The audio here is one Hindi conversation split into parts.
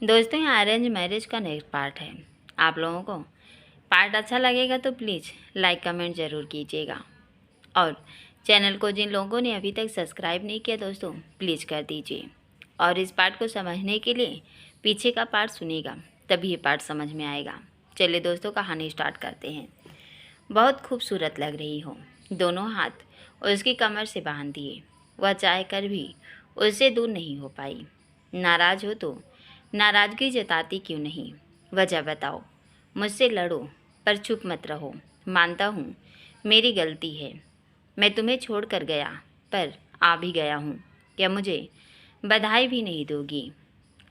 दोस्तों, ये अरेंज मैरिज का नेक्स्ट पार्ट है। आप लोगों को पार्ट अच्छा लगेगा तो प्लीज़ लाइक कमेंट ज़रूर कीजिएगा। और चैनल को जिन लोगों ने अभी तक सब्सक्राइब नहीं किया दोस्तों, प्लीज़ कर दीजिए। और इस पार्ट को समझने के लिए पीछे का पार्ट सुनिएगा, तभी ये पार्ट समझ में आएगा। चलिए दोस्तों, कहानी स्टार्ट करते हैं। बहुत खूबसूरत लग रही हो, दोनों हाथ उसकी कमर से बांध दिए। वह चाह कर भी उससे दूर नहीं हो पाई। नाराज़ हो तो नाराज़गी जताती क्यों नहीं? वजह बताओ, मुझसे लड़ो पर चुप मत रहो। मानता हूँ मेरी गलती है, मैं तुम्हें छोड़ कर गया, पर आ भी गया हूँ। क्या मुझे बधाई भी नहीं दोगी?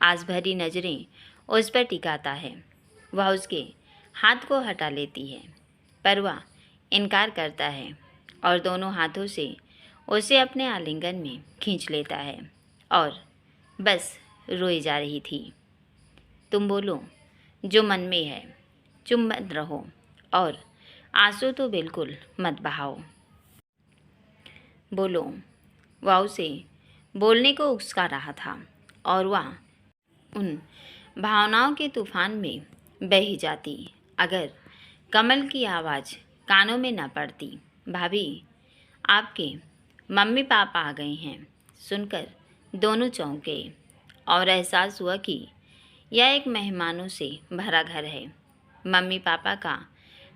आस भरी नज़रें उस पर टिकाता है। वह उसके हाथ को हटा लेती है, पर वह इनकार करता है और दोनों हाथों से उसे अपने आलिंगन में खींच लेता है और बस रोई जा रही थी। तुम बोलो जो मन में है, चुप मत रहो और आंसू तो बिल्कुल मत बहाओ। बोलो। वह उसे बोलने को उकसा रहा था और वह उन भावनाओं के तूफान में बह ही जाती अगर कमल की आवाज़ कानों में न पड़ती। भाभी, आपके मम्मी पापा आ गए हैं। सुनकर दोनों चौंक गए और एहसास हुआ कि यह एक मेहमानों से भरा घर है। मम्मी पापा का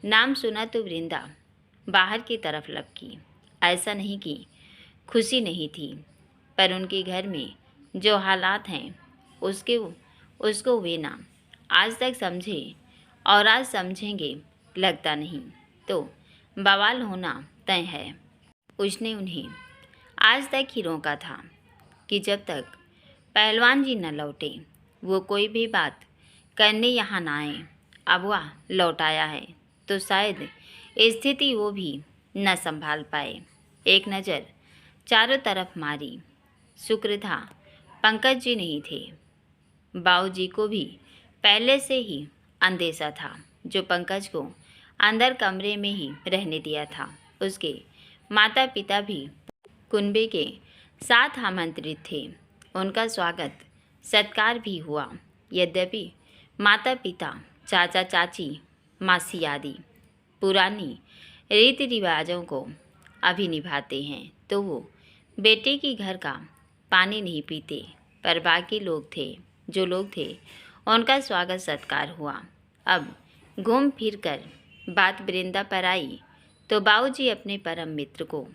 नाम सुना तो वृंदा बाहर की तरफ लपकी। ऐसा नहीं कि खुशी नहीं थी, पर उनके घर में जो हालात हैं उसके उसको वे ना आज तक समझे और आज समझेंगे लगता नहीं, तो बवाल होना तय है। उसने उन्हें आज तक ही रोका था कि जब तक पहलवान जी न लौटे वो कोई भी बात करने यहाँ ना आए। अब वह लौट आया है तो शायद स्थिति वो भी न संभाल पाए। एक नज़र चारों तरफ मारी। शुक्र था पंकज जी नहीं थे। बाऊजी को भी पहले से ही अंदेशा था, जो पंकज को अंदर कमरे में ही रहने दिया था। उसके माता पिता भी कुनबे के साथ आमंत्रित थे। उनका स्वागत सत्कार भी हुआ। यद्यपि माता पिता, चाचा चाची, मासी आदि पुरानी रीति रिवाजों को अभी निभाते हैं, तो वो बेटे के घर का पानी नहीं पीते। पर बाकी लोग थे, जो लोग थे, उनका स्वागत सत्कार हुआ। अब घूम फिर कर बात वृंदा पर आई तो बाऊजी अपने परम मित्र को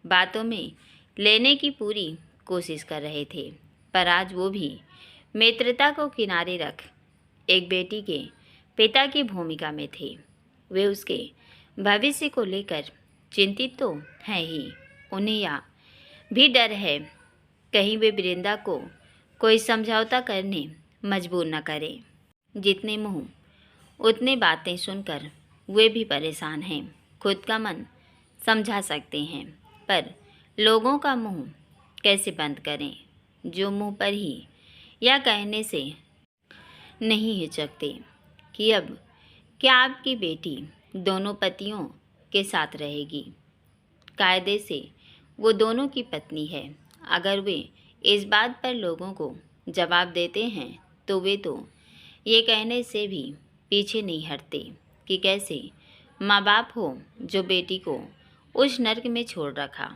बातों में लेने की पूरी कोशिश कर रहे थे, पर आज वो भी मित्रता को किनारे रख एक बेटी के पिता की भूमिका में थे। वे उसके भविष्य को लेकर चिंतित तो हैं ही, उन्हें यह भी डर है कहीं वे वृंदा को कोई समझौता करने मजबूर न करें। जितने मुँह उतने बातें सुनकर वे भी परेशान हैं। खुद का मन समझा सकते हैं, पर लोगों का मुंह कैसे बंद करें, जो मुंह पर ही या कहने से नहीं हिचकते कि अब क्या आपकी बेटी दोनों पतियों के साथ रहेगी। कायदे से वो दोनों की पत्नी है। अगर वे इस बात पर लोगों को जवाब देते हैं तो वे तो ये कहने से भी पीछे नहीं हटते कि कैसे माँ बाप हो जो बेटी को उस नर्क में छोड़ रखा।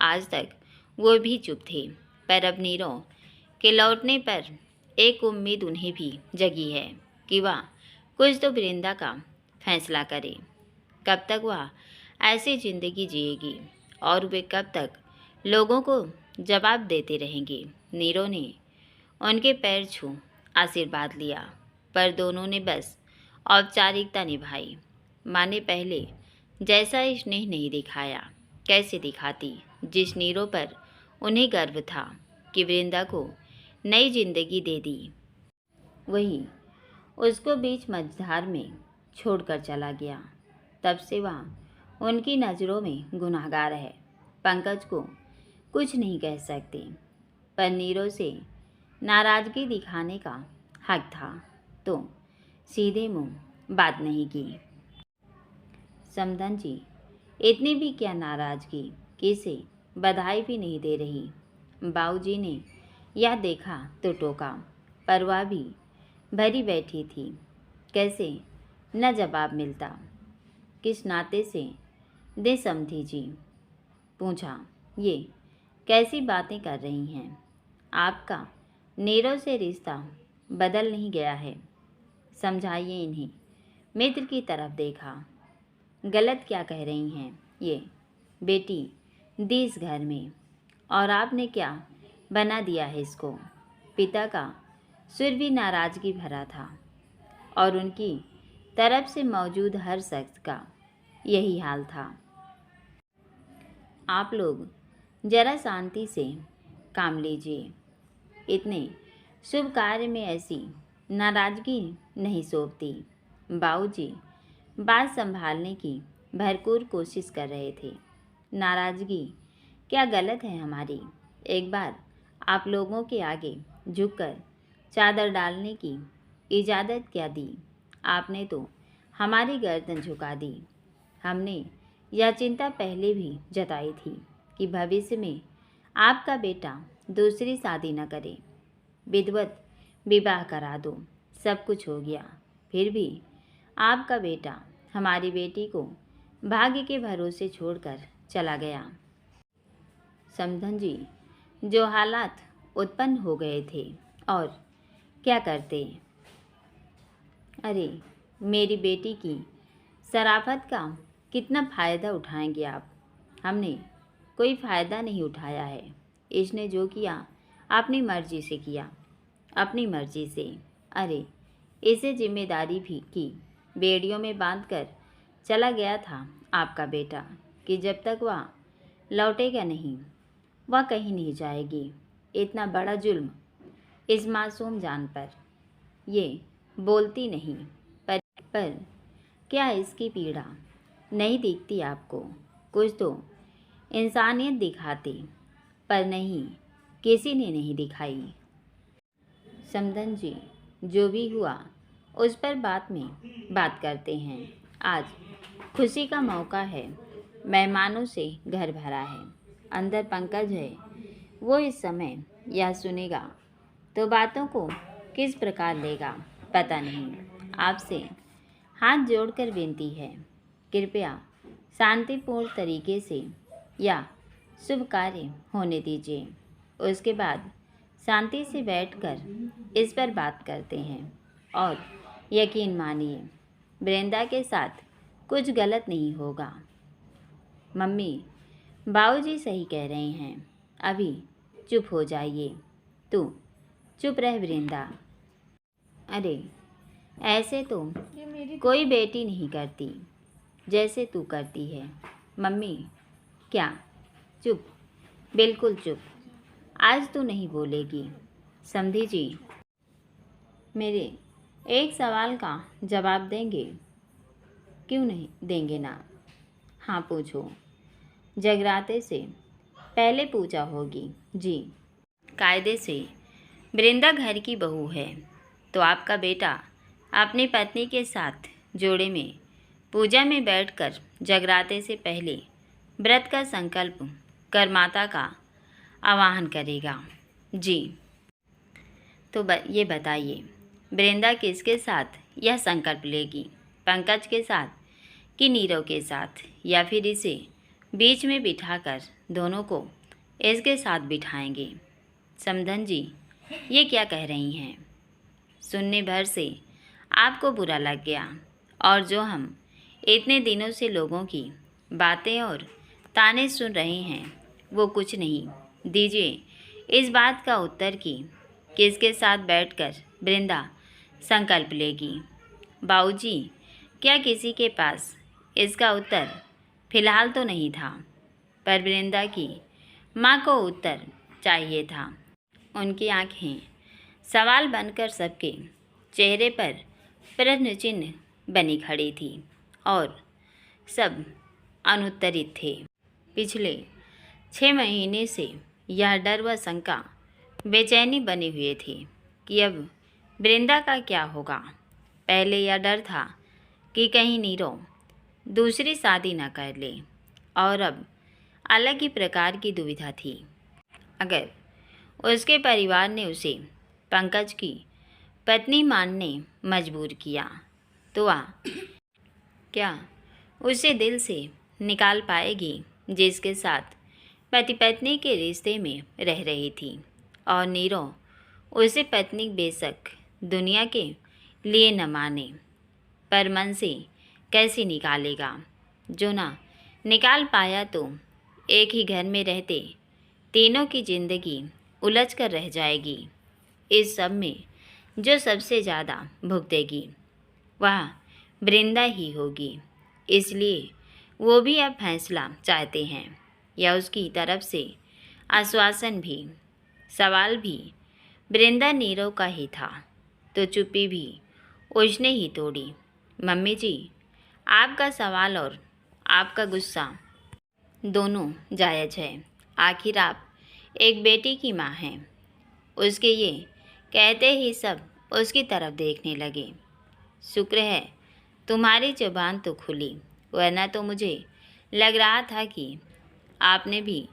आज तक वो भी चुप थे, पर अब नीरव के लौटने पर एक उम्मीद उन्हें भी जगी है कि वह कुछ तो वृंदा का फैसला करे। कब तक वह ऐसी ज़िंदगी जिएगी और वे कब तक लोगों को जवाब देते रहेंगे। नीरो ने उनके पैर छू आशीर्वाद लिया, पर दोनों ने बस औपचारिकता निभाई। माँ ने पहले जैसा स्नेह नहीं दिखाया, कैसे दिखाती, जिस नीरो पर उन्हें गर्व था कि वृंदा को नई जिंदगी दे दी, वही उसको बीच मझधार में छोड़कर चला गया। तब से वह उनकी नज़रों में गुनहगार है। पंकज को कुछ नहीं कह सकते, पर नीरो से नाराज़गी दिखाने का हक था, तो सीधे मुंह बात नहीं की। समधन जी, इतनी भी क्या नाराज़गी कि इसे बधाई भी नहीं दे रही। बाऊजी ने यह देखा तो टोका, पर वह भी भरी बैठी थी। कैसे न जवाब मिलता। किस नाते से दे समधी जी। पूछा, ये कैसी बातें कर रही हैं? आपका नीरव से रिश्ता बदल नहीं गया है, समझाइए इन्हें। मित्र की तरफ देखा। गलत क्या कह रही हैं ये? बेटी दी इस घर में, और आपने क्या बना दिया है इसको? पिता का सुर भी नाराज़गी भरा था, और उनकी तरफ से मौजूद हर शख्स का यही हाल था। आप लोग जरा शांति से काम लीजिए। इतने शुभ कार्य में ऐसी नाराज़गी नहीं शोभती। बाबूजी बात संभालने की भरपूर कोशिश कर रहे थे। नाराज़गी क्या गलत है हमारी? एक बार आप लोगों के आगे झुककर चादर डालने की इजाज़त क्या दी? आपने तो हमारी गर्दन झुका दी। हमने यह चिंता पहले भी जताई थी कि भविष्य में आपका बेटा दूसरी शादी न करे, विधिवत विवाह करा दो। सब कुछ हो गया, फिर भी आपका बेटा हमारी बेटी को भाग्य के भरोसे छोड़कर चला गया। समधन जी, जो हालात उत्पन्न हो गए थे, और क्या करते? अरे, मेरी बेटी की शराफत का कितना फ़ायदा उठाएंगे आप? हमने कोई फ़ायदा नहीं उठाया है। इसने जो किया अपनी मर्ज़ी से किया, अपनी मर्ज़ी से। अरे, इसे जिम्मेदारी भी की बेड़ियों में बांधकर चला गया था आपका बेटा कि जब तक वह लौटेगा नहीं, वह कहीं नहीं जाएगी। इतना बड़ा जुल्म इस मासूम जान पर। ये बोलती नहीं, पर क्या इसकी पीड़ा नहीं दिखती आपको? कुछ तो इंसानियत दिखाती, पर नहीं, किसी ने नहीं दिखाई। समधन जी, जो भी हुआ उस पर बात करते हैं। आज खुशी का मौका है, मेहमानों से घर भरा है। अंदर पंकज है, वो इस समय यह सुनेगा तो बातों को किस प्रकार लेगा पता नहीं। आपसे हाथ जोड़कर विनती है, कृपया शांतिपूर्ण तरीके से या शुभ कार्य होने दीजिए। उसके बाद शांति से बैठकर इस पर बात करते हैं। और यकीन मानिए, वृंदा के साथ कुछ गलत नहीं होगा। मम्मी, बाबूजी सही कह रहे हैं। अभी चुप हो जाइए। तू चुप रह वृंदा। अरे, ऐसे तो कोई बेटी नहीं करती जैसे तू करती है। मम्मी, क्या? चुप, बिल्कुल चुप। आज तू नहीं बोलेगी। समधी जी, मेरे एक सवाल का जवाब देंगे? क्यों नहीं देंगे ना? हाँ, पूछो। जगराते से पहले पूजा होगी। जी। कायदे से वृंदा घर की बहू है, तो आपका बेटा अपनी पत्नी के साथ जोड़े में पूजा में बैठकर जगराते से पहले व्रत का संकल्प कर माता का आवाहन करेगा। जी। तो ये बताइए, वृंदा किसके साथ यह संकल्प लेगी? पंकज के साथ कि नीरव के साथ, या फिर इसे बीच में बिठाकर दोनों को इसके साथ बिठाएंगे? समधन जी, ये क्या कह रही हैं? सुनने भर से आपको बुरा लग गया, और जो हम इतने दिनों से लोगों की बातें और ताने सुन रहे हैं वो कुछ नहीं। दीजिए इस बात का उत्तर कि किसके साथ बैठकर वृंदा संकल्प लेगी। बाबूजी, क्या किसी के पास इसका उत्तर फिलहाल तो नहीं था, पर वृंदा की माँ को उत्तर चाहिए था। उनकी आंखें सवाल बनकर सबके चेहरे पर प्रश्न चिन्ह बनी खड़ी थी, और सब अनुत्तरित थे। पिछले 6 महीने से यह डर व शंका बेचैनी बने हुए थे कि अब वृंदा का क्या होगा। पहले यह डर था कि कहीं नीरव दूसरी शादी न कर ले, और अब अलग ही प्रकार की दुविधा थी। अगर उसके परिवार ने उसे पंकज की पत्नी मानने मजबूर किया तो वह क्या उसे दिल से निकाल पाएगी जिसके साथ पति पत्नी के रिश्ते में रह रही थी। और नीरव उसे पत्नी बेशक दुनिया के लिए न माने, पर मन से कैसे निकालेगा। जो ना निकाल पाया तो एक ही घर में रहते तीनों की जिंदगी उलझ कर रह जाएगी। इस सब में जो सबसे ज़्यादा भुगतेगी वह वृंदा ही होगी। इसलिए वो भी अब फैसला चाहते हैं या उसकी तरफ से आश्वासन भी। सवाल भी वृंदा नीरव का ही था तो चुप्पी भी उसने ही तोड़ी। मम्मी जी, आपका सवाल और आपका गुस्सा दोनों जायज़ है। आखिर आप एक बेटी की माँ हैं। उसके ये कहते ही सब उसकी तरफ देखने लगे। शुक्र है तुम्हारी जुबान तो खुली, वरना तो मुझे लग रहा था कि आपने भी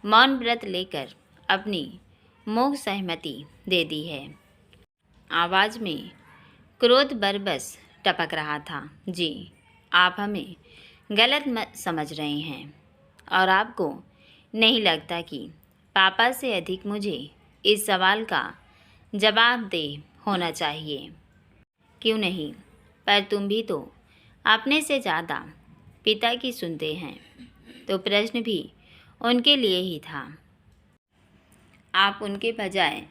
मौन व्रत लेकर अपनी मूक सहमति दे दी है। आवाज़ में क्रोध बरबस टपक रहा था। जी, आप हमें गलत समझ रहे हैं और आपको नहीं लगता कि पापा से अधिक मुझे इस सवाल का जवाबदेह होना चाहिए? क्यों नहीं, पर तुम भी तो अपने से ज़्यादा पिता की सुनते हैं, तो प्रश्न भी उनके लिए ही था। आप उनके बजाय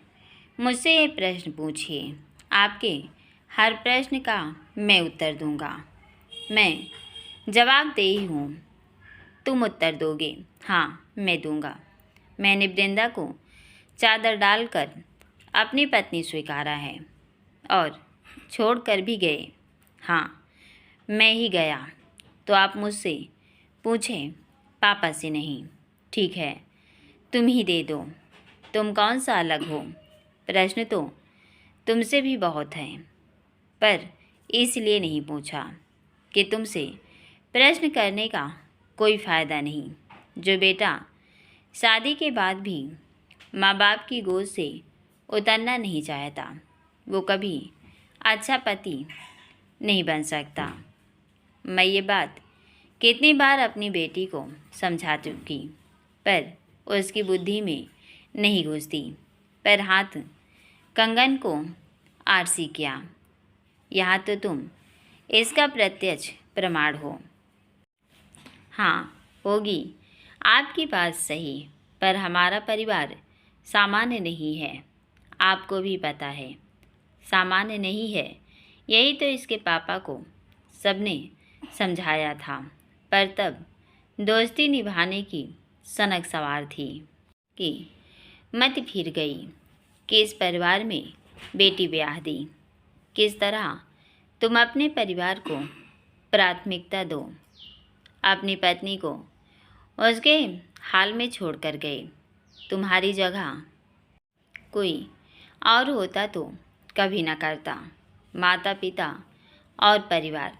मुझसे ये प्रश्न पूछिए। आपके हर प्रश्न का मैं उत्तर दूंगा। मैं जवाबदेही हूँ। तुम उत्तर दोगे? हाँ, मैं दूंगा। मैंने वृंदा को चादर डालकर अपनी पत्नी स्वीकारा है और छोड़ कर भी गए। हाँ, मैं ही गया। तो आप मुझसे पूछें, पापा से नहीं। ठीक है, तुम ही दे दो। तुम कौन सा अलग हो? प्रश्न तो तुमसे भी बहुत हैं, पर इसलिए नहीं पूछा कि तुमसे प्रश्न करने का कोई फ़ायदा नहीं। जो बेटा शादी के बाद भी माँ बाप की गोद से उतरना नहीं चाहता, वो कभी अच्छा पति नहीं बन सकता। मैं ये बात कितनी बार अपनी बेटी को समझा चुकी, पर उसकी बुद्धि में नहीं घुसती। पर हाथ कंगन को आरसी किया। यहाँ तो तुम इसका प्रत्यक्ष प्रमाण हो। हाँ, होगी आपकी बात सही, पर हमारा परिवार सामान्य नहीं है। आपको भी पता है सामान्य नहीं है। यही तो इसके पापा को सबने समझाया था, पर तब दोस्ती निभाने की सनक सवार थी कि मत फिर गई कि इस परिवार में बेटी ब्याह दी। किस तरह तुम अपने परिवार को प्राथमिकता दो, अपनी पत्नी को उसके हाल में छोड़ कर गए। तुम्हारी जगह कोई और होता तो कभी न करता। माता पिता और परिवार,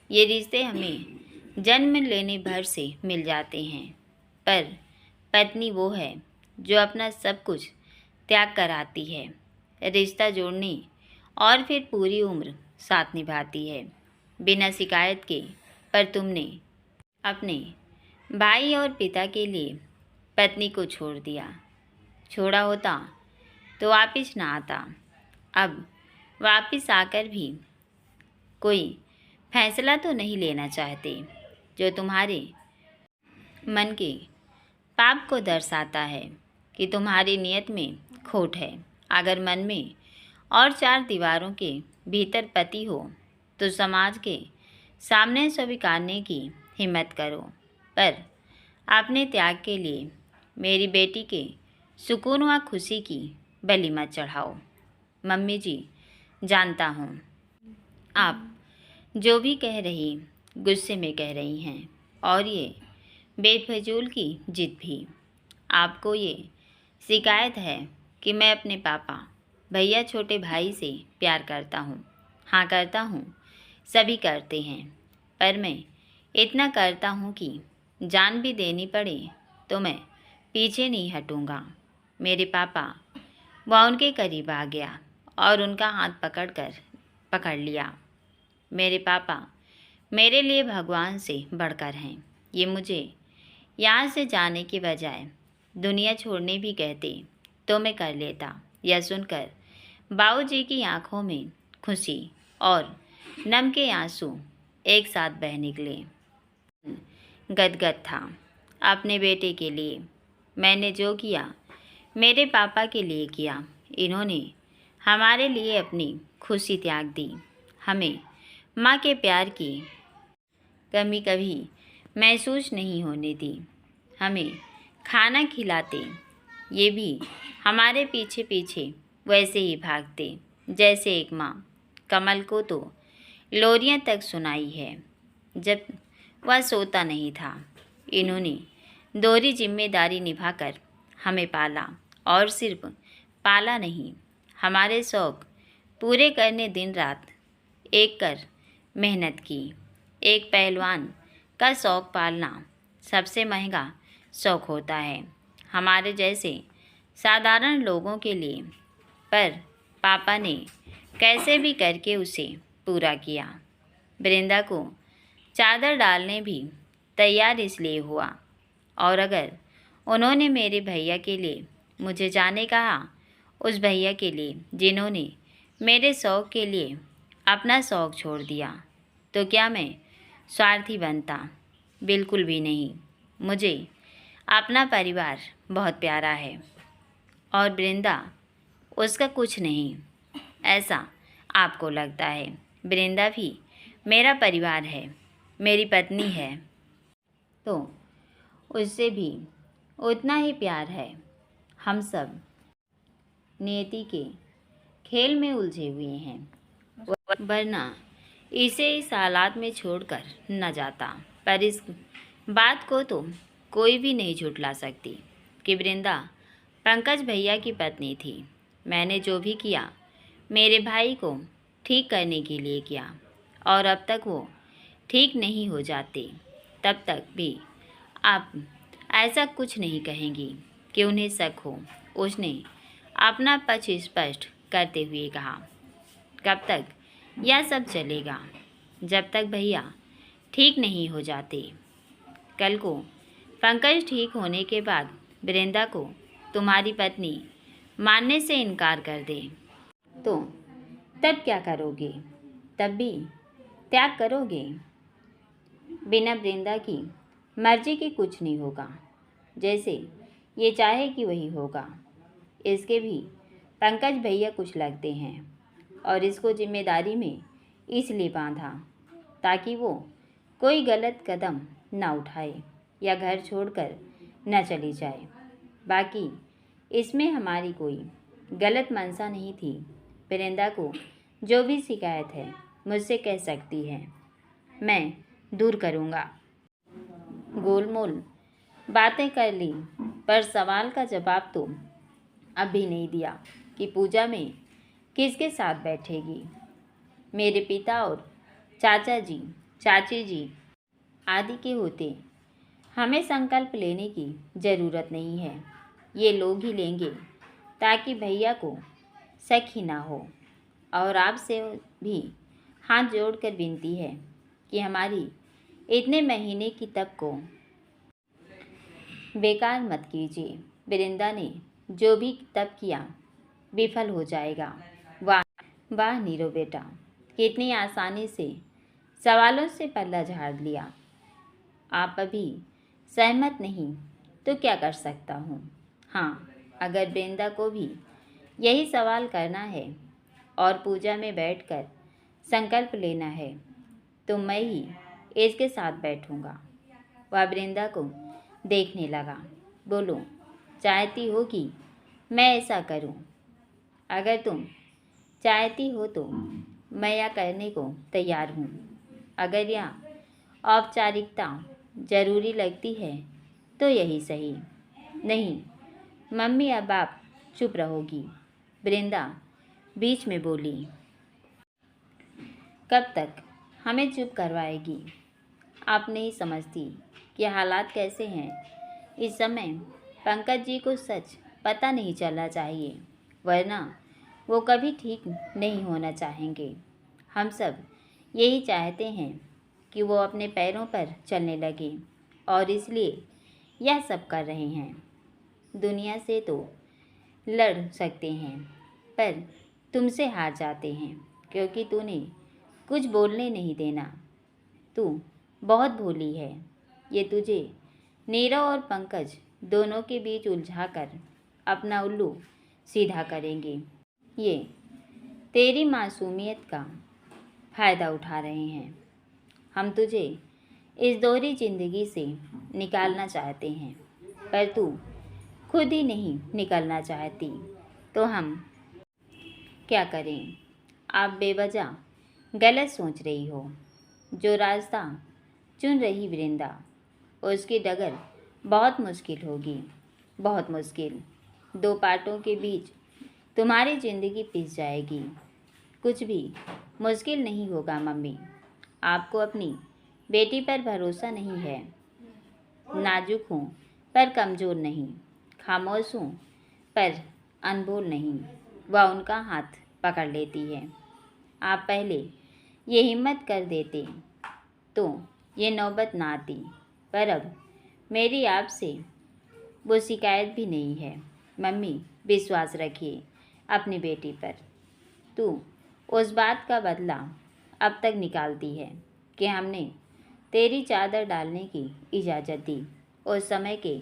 ये रिश्ते हमें जन्म लेने भर से मिल जाते हैं, पर पत्नी वो है जो अपना सब कुछ त्याग कर आती है, रिश्ता जोड़ने और फिर पूरी उम्र साथ निभाती है बिना शिकायत के। पर तुमने अपने भाई और पिता के लिए पत्नी को छोड़ दिया। छोड़ा होता तो वापिस ना आता। अब वापिस आकर भी कोई फैसला तो नहीं लेना चाहते जो तुम्हारे मन के पाप को दर्शाता है कि तुम्हारी नियत में खोट है। अगर मन में और चार दीवारों के भीतर पति हो तो समाज के सामने स्वीकारने की हिम्मत करो, पर अपने त्याग के लिए मेरी बेटी के सुकून व खुशी की बलि मत चढ़ाओ। मम्मी जी, जानता हूँ आप जो भी कह रही गुस्से में कह रही हैं, और ये बेफजूल की जिद भी। आपको ये शिकायत है कि मैं अपने पापा, भैया, छोटे भाई से प्यार करता हूँ। हाँ, करता हूँ, सभी करते हैं, पर मैं इतना करता हूँ कि जान भी देनी पड़े तो मैं पीछे नहीं हटूँगा। मेरे पापा वह उनके करीब आ गया और उनका हाथ पकड़ लिया। मेरे पापा मेरे लिए भगवान से बढ़कर हैं। ये मुझे यहाँ से जाने के बजाय दुनिया छोड़ने भी कहते तो मैं कर लेता। यह सुनकर बाबूजी की आंखों में खुशी और नम के आंसू एक साथ बह निकले। गदगद था अपने बेटे के लिए। मैंने जो किया मेरे पापा के लिए किया। इन्होंने हमारे लिए अपनी खुशी त्याग दी। हमें माँ के प्यार की कमी कभी महसूस नहीं होने दी। हमें खाना खिलाते, ये भी हमारे पीछे पीछे वैसे ही भागते जैसे एक माँ। कमल को तो लोरियां तक सुनाई है जब वह सोता नहीं था। इन्होंने दोहरी जिम्मेदारी निभाकर हमें पाला, और सिर्फ पाला नहीं, हमारे शौक़ पूरे करने दिन रात एक कर मेहनत की। एक पहलवान का शौक़ पालना सबसे महंगा शौक़ होता है हमारे जैसे साधारण लोगों के लिए, पर पापा ने कैसे भी करके उसे पूरा किया। वृंदा को चादर डालने भी तैयार इसलिए हुआ, और अगर उन्होंने मेरे भैया के लिए मुझे जाने कहा, उस भैया के लिए जिन्होंने मेरे शौक़ के लिए अपना शौक़ छोड़ दिया, तो क्या मैं स्वार्थी बनता? बिल्कुल भी नहीं। मुझे अपना परिवार बहुत प्यारा है और वृंदा उसका कुछ नहीं, ऐसा आपको लगता है। वृंदा भी मेरा परिवार है, मेरी पत्नी है, तो उससे भी उतना ही प्यार है। हम सब नियति के खेल में उलझे हुए हैं, वरना इसे इस हालात में छोड़कर न जाता। पर इस बात को तो कोई भी नहीं झुठला सकती कि वृंदा पंकज भैया की पत्नी थी। मैंने जो भी किया मेरे भाई को ठीक करने के लिए किया, और अब तक वो ठीक नहीं हो जाते तब तक भी आप ऐसा कुछ नहीं कहेंगी कि उन्हें शक हो। उसने अपना पक्ष स्पष्ट करते हुए कहा, कब तक यह सब चलेगा? जब तक भैया ठीक नहीं हो जाते। कल को पंकज ठीक होने के बाद वृंदा को तुम्हारी पत्नी मानने से इनकार कर दे, तो तब क्या करोगे? तब भी त्याग करोगे? बिना वृंदा की मर्जी के कुछ नहीं होगा। जैसे ये चाहे कि वही होगा। इसके भी पंकज भैया कुछ लगते हैं, और इसको जिम्मेदारी में इसलिए बांधा ताकि वो कोई गलत कदम ना उठाए या घर छोड़कर न चली जाए। बाकी इसमें हमारी कोई गलत मंशा नहीं थी। वृंदा को जो भी शिकायत है मुझसे कह सकती है, मैं दूर करूँगा। गोलमोल बातें कर ली, पर सवाल का जवाब तो अब भी नहीं दिया कि पूजा में किसके साथ बैठेगी। मेरे पिता और चाचा जी, चाची जी आदि के होते हमें संकल्प लेने की ज़रूरत नहीं है। ये लोग ही लेंगे ताकि भैया को शक ही ना हो। और आपसे भी हाथ जोड़कर विनती है कि हमारी इतने महीने की तप को बेकार मत कीजिए। वृंदा ने जो भी तप किया विफल हो जाएगा। वाह वाह नीरो बेटा, कितनी आसानी से सवालों से पल्ला झाड़ लिया। आप अभी सहमत नहीं तो क्या कर सकता हूँ। हाँ, अगर वृंदा को भी यही सवाल करना है और पूजा में बैठकर संकल्प लेना है, तो मैं ही इसके साथ बैठूँगा। वह वृंदा को देखने लगा। बोलो, चाहती हो कि मैं ऐसा करूं? अगर तुम चाहती हो तो मैं यह करने को तैयार हूं। अगर यह औपचारिकता ज़रूरी लगती है तो यही सही। नहीं मम्मी, अब आप चुप रहोगी? वृंदा बीच में बोली। कब तक हमें चुप करवाएगी? आप नहीं समझती कि हालात कैसे हैं। इस समय पंकज जी को सच पता नहीं चलना चाहिए, वरना वो कभी ठीक नहीं होना चाहेंगे। हम सब यही चाहते हैं कि वो अपने पैरों पर चलने लगे और इसलिए यह सब कर रहे हैं। दुनिया से तो लड़ सकते हैं पर तुमसे हार जाते हैं क्योंकि तूने कुछ बोलने नहीं देना। तू बहुत भोली है। ये तुझे नीरव और पंकज दोनों के बीच उलझाकर अपना उल्लू सीधा करेंगे। ये तेरी मासूमियत का फ़ायदा उठा रहे हैं। हम तुझे इस दोहरी ज़िंदगी से निकालना चाहते हैं पर तू खुद ही नहीं निकलना चाहती तो हम क्या करें? आप बेवजह गलत सोच रही हो। जो रास्ता चुन रही वृंदा, उसकी डगर बहुत मुश्किल होगी, बहुत मुश्किल। दो पाटों के बीच तुम्हारी ज़िंदगी पिस जाएगी। कुछ भी मुश्किल नहीं होगा मम्मी। आपको अपनी बेटी पर भरोसा नहीं है। नाजुक हूँ पर कमज़ोर नहीं, खामोश हूँ पर अनबोल नहीं। वह उनका हाथ पकड़ लेती है। आप पहले ये हिम्मत कर देते तो ये नौबत ना आती। पर अब मेरी आपसे वो शिकायत भी नहीं है। मम्मी, विश्वास रखिए अपनी बेटी पर। तू उस बात का बदला अब तक निकालती है कि हमने तेरी चादर डालने की इजाज़त दी। उस समय के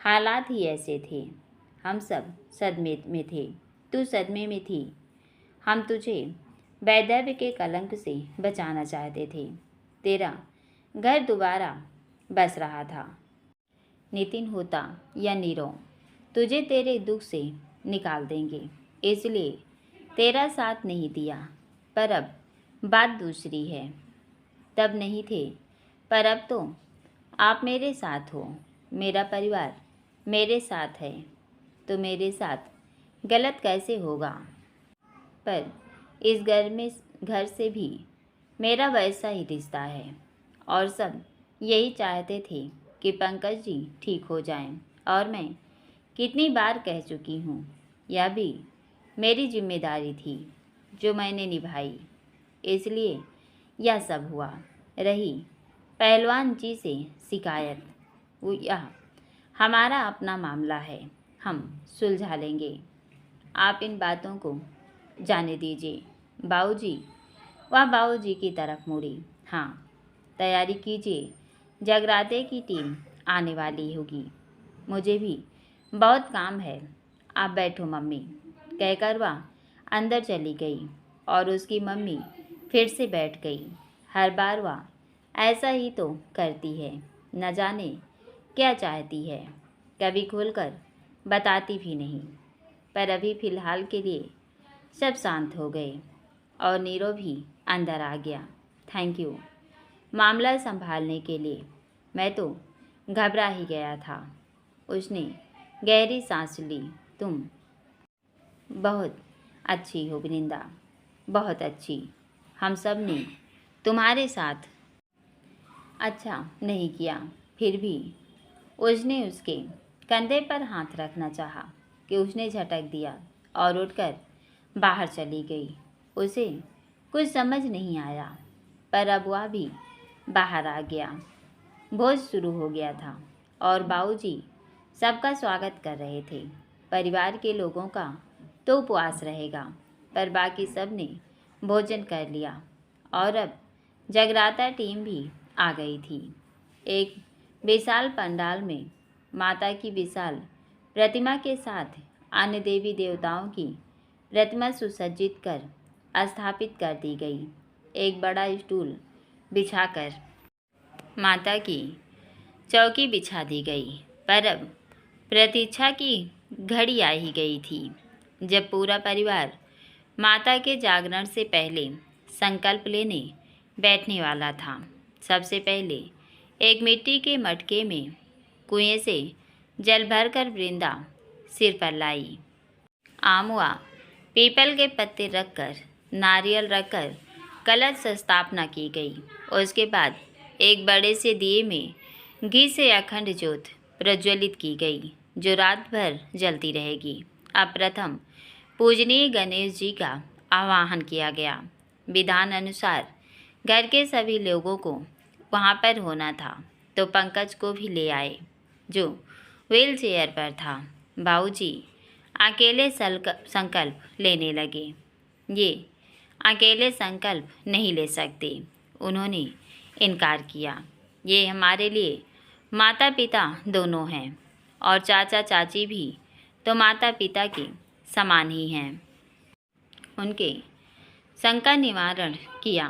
हालात ही ऐसे थे। हम सब सदमे में थे, तू सदमे में थी। हम तुझे वैधव्य के कलंक से बचाना चाहते थे। तेरा घर दोबारा बस रहा था। नितिन होता या नीरव, तुझे तेरे दुख से निकाल देंगे, इसलिए तेरा साथ नहीं दिया। पर अब बात दूसरी है। तब नहीं थे पर अब तो आप मेरे साथ हो। मेरा परिवार मेरे साथ है तो मेरे साथ गलत कैसे होगा? पर इस घर से भी मेरा वैसा ही रिश्ता है और सब यही चाहते थे कि पंकज जी ठीक हो जाएं। और मैं कितनी बार कह चुकी हूँ, यह भी मेरी जिम्मेदारी थी जो मैंने निभाई, इसलिए यह सब हुआ। रही पहलवान जी से शिकायत, वो यह हमारा अपना मामला है, हम सुलझा लेंगे। आप इन बातों को जाने दीजिए। बाबूजी, वह बाबूजी की तरफ मुड़ी। हाँ, तैयारी कीजिए, जगराते की टीम आने वाली होगी। मुझे भी बहुत काम है, आप बैठो मम्मी, कहकर वह अंदर चली गई और उसकी मम्मी फिर से बैठ गई। हर बार वह ऐसा ही तो करती है, न जाने क्या चाहती है, कभी खुलकर बताती भी नहीं। पर अभी फ़िलहाल के लिए सब शांत हो गए और नीरव भी अंदर आ गया। थैंक यू मामला संभालने के लिए, मैं तो घबरा ही गया था। उसने गहरी सांस ली। तुम बहुत अच्छी हो वृंदा, बहुत अच्छी। हम सब ने तुम्हारे साथ अच्छा नहीं किया। फिर भी उसने उसके कंधे पर हाथ रखना चाहा कि उसने झटक दिया और उठकर बाहर चली गई। उसे कुछ समझ नहीं आया पर अब वह भी बाहर आ गया। भोज शुरू हो गया था और बाबूजी सबका स्वागत कर रहे थे। परिवार के लोगों का तो उपवास रहेगा पर बाकी सब ने भोजन कर लिया और अब जगराता टीम भी आ गई थी। एक विशाल पंडाल में माता की विशाल प्रतिमा के साथ अन्य देवी देवताओं की प्रतिमा सुसज्जित कर स्थापित कर दी गई। एक बड़ा स्टूल बिछाकर माता की चौकी बिछा दी गई। पर अब प्रतीक्षा की घड़ी आ ही गई थी जब पूरा परिवार माता के जागरण से पहले संकल्प लेने बैठने वाला था। सबसे पहले एक मिट्टी के मटके में कुएं से जल भरकर वृंदा सिर पर लाई। आम व पीपल के पत्ते रखकर, नारियल रखकर कलश स्थापना की गई। उसके बाद एक बड़े से दिए में घी से अखंड ज्योत प्रज्वलित की गई जो रात भर जलती रहेगी। अब प्रथम पूजनीय गणेश जी का आवाहन किया गया। विधान अनुसार घर के सभी लोगों को वहाँ पर होना था, तो पंकज को भी ले आए, जो व्हील चेयर पर था। बाबूजी अकेले संकल्प लेने लगे। ये अकेले संकल्प नहीं ले सकते, उन्होंने इनकार किया। ये हमारे लिए माता पिता दोनों हैं, और चाचा चाची भी तो माता पिता के समान ही हैं। उनके शंका निवारण किया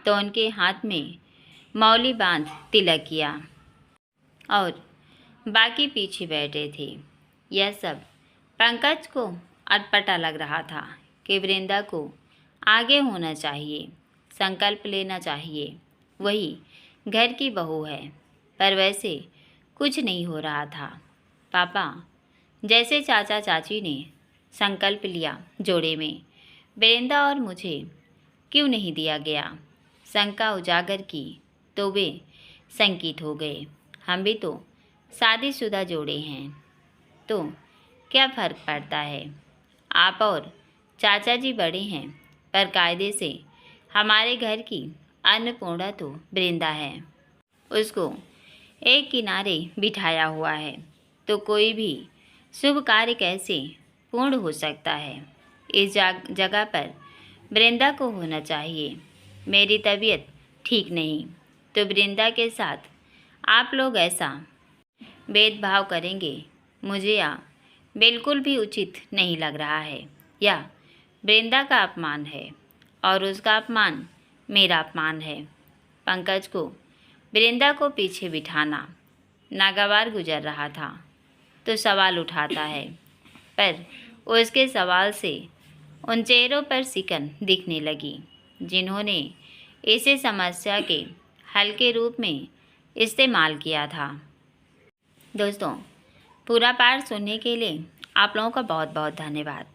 तो उनके हाथ में मौली बांध तिलक किया और बाकी पीछे बैठे थे। यह सब पंकज को अटपटा लग रहा था कि वृंदा को आगे होना चाहिए, संकल्प लेना चाहिए, वही घर की बहू है, पर वैसे कुछ नहीं हो रहा था। पापा, जैसे चाचा चाची ने संकल्प लिया जोड़े में, वृंदा और मुझे क्यों नहीं दिया गया? शंका उजागर की तो वे शंकित हो गए। हम भी तो शादीशुदा जोड़े हैं, तो क्या फ़र्क पड़ता है? आप और चाचा जी बड़े हैं, पर कायदे से हमारे घर की अन्नपूर्णा तो वृंदा है। उसको एक किनारे बिठाया हुआ है, तो कोई भी शुभ कार्य कैसे पूर्ण हो सकता है? इस जगह पर वृंदा को होना चाहिए। मेरी तबीयत ठीक नहीं, तो वृंदा के साथ आप लोग ऐसा भेदभाव करेंगे, मुझे यह बिल्कुल भी उचित नहीं लग रहा है। यह वृंदा का अपमान है और उसका अपमान मेरा अपमान है। पंकज को वृंदा को पीछे बिठाना नागवार गुजर रहा था, तो सवाल उठाता है, पर उसके सवाल से उन चेहरों पर सिकन दिखने लगी जिन्होंने इसे समस्या के हल के रूप में इस्तेमाल किया था। दोस्तों, पूरा पाठ सुनने के लिए आप लोगों का बहुत बहुत धन्यवाद।